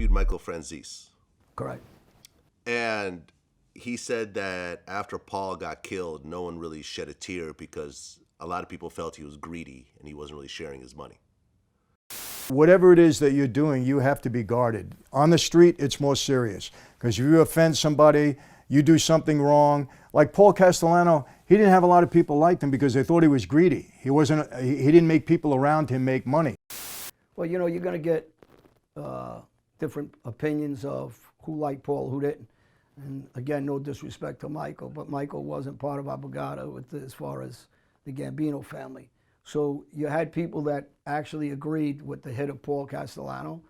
interviewed Michael Franzese. Correct. And he said that after Paul got killed, no one really shed a tear because a lot of people felt he was greedy and he wasn't really sharing his money. Whatever it is that you're doing, you have to be guarded. On the street, it's more serious because if you offend somebody, you do something wrong. Like Paul Castellano, he didn't have a lot of people like him because they thought he was greedy. He didn't make people around him make money. Well, you know, you're going to get different opinions of who liked Paul, who didn't. And again, no disrespect to Michael, but Michael wasn't part of our Brigada as far as the Gambino family. So you had people that actually agreed with the hit of Paul Castellano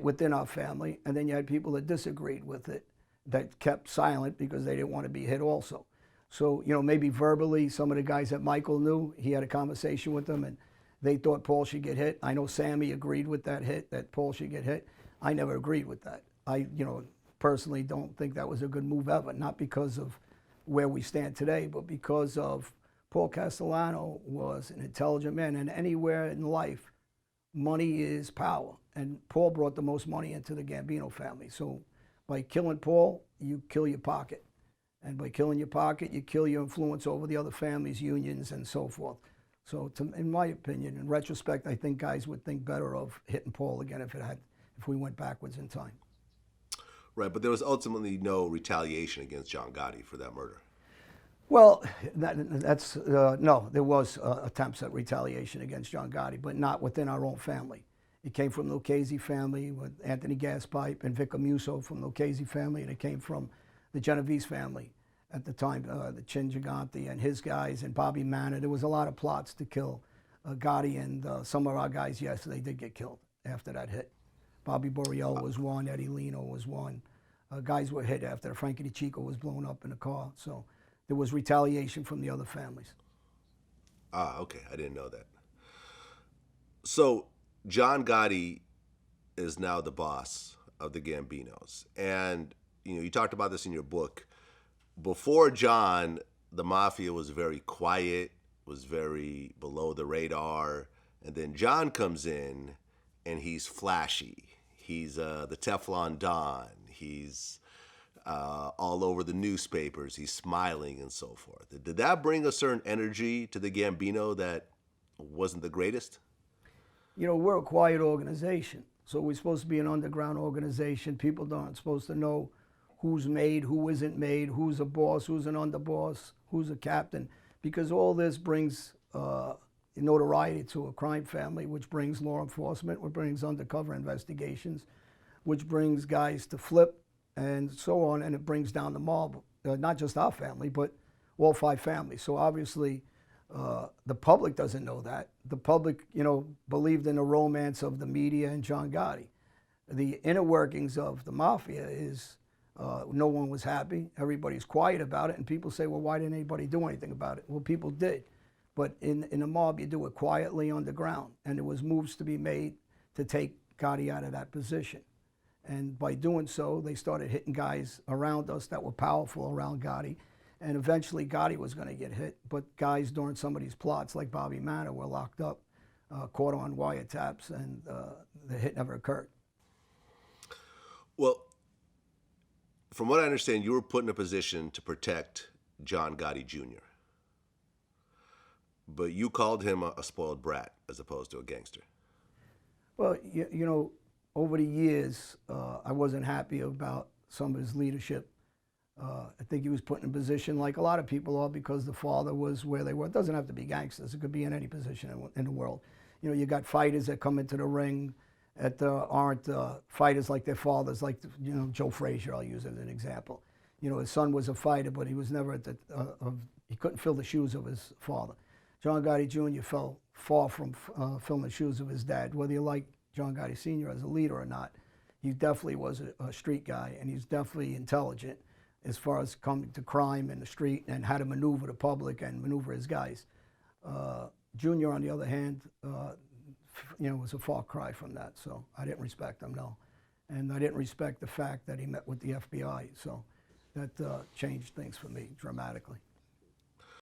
within our family, and then you had people that disagreed with it, that kept silent because they didn't want to be hit also. So, you know, maybe verbally, some of the guys that Michael knew, he had a conversation with them and they thought Paul should get hit. I know Sammy agreed with that hit, that Paul should get hit. I never agreed with that. I, you know, personally don't think that was a good move ever, not because of where we stand today, but because of Paul Castellano was an intelligent man, and anywhere in life, money is power. And Paul brought the most money into the Gambino family. So by killing Paul, you kill your pocket. And by killing your pocket, you kill your influence over the other families, unions, and so forth. So in my opinion, in retrospect, I think guys would think better of hitting Paul again if we went backwards in time. Right, but there was ultimately no retaliation against John Gotti for that murder. Well, no, there was attempts at retaliation against John Gotti, but not within our own family. It came from the Lucchese family with Anthony Gaspipe and Vic Amuso from the Lucchese family, and it came from the Genovese family at the time, the Chin Gigante and his guys and Bobby Manor. There was a lot of plots to kill Gotti, and some of our guys, yes, they did get killed after that hit. Bobby Borriello was one, Eddie Lino was one. Guys were hit after Frankie DeChico was blown up in a car. So there was retaliation from the other families. Ah, okay, I didn't know that. So John Gotti is now the boss of the Gambinos. And you know, you talked about this in your book. Before John, the mafia was very quiet, was very below the radar. And then John comes in and he's flashy. He's the Teflon Don. He's all over the newspapers. He's smiling and so forth. Did that bring a certain energy to the Gambino that wasn't the greatest? You know, we're a quiet organization. So we're supposed to be an underground organization. People aren't supposed to know who's made, who isn't made, who's a boss, who's an underboss, who's a captain, because all this brings notoriety to a crime family, which brings law enforcement, which brings undercover investigations, which brings guys to flip and so on, and it brings down the mob, not just our family, but all 5 families. So obviously, the public doesn't know that. The public, you know, believed in the romance of the media and John Gotti. The inner workings of the mafia is no one was happy. Everybody's quiet about it, and people say, well, why didn't anybody do anything about it? Well, people did. But in the mob, you do it quietly underground, and there was moves to be made to take Gotti out of that position. And by doing so, they started hitting guys around us that were powerful around Gotti. And eventually Gotti was going to get hit, but guys during some of these plots, like Bobby Manor, were locked up, caught on wiretaps, and the hit never occurred. Well, from what I understand, you were put in a position to protect John Gotti Jr., but you called him a spoiled brat as opposed to a gangster. Well, you know, over the years, I wasn't happy about some of his leadership. I think he was put in a position like a lot of people are because the father was where they were. It doesn't have to be gangsters. It could be in any position in the world. You know, you got fighters that come into the ring that aren't fighters like their fathers, like, you know, Joe Frazier, I'll use as an example. You know, his son was a fighter, but he was never at the, he couldn't fill the shoes of his father. John Gotti Jr. fell far from filling the shoes of his dad. Whether you like John Gotti Sr. as a leader or not, he definitely was a street guy, and he's definitely intelligent as far as coming to crime in the street and how to maneuver the public and maneuver his guys. Junior, on the other hand, you know, was a far cry from that, so I didn't respect him, no. And I didn't respect the fact that he met with the FBI, so that changed things for me dramatically.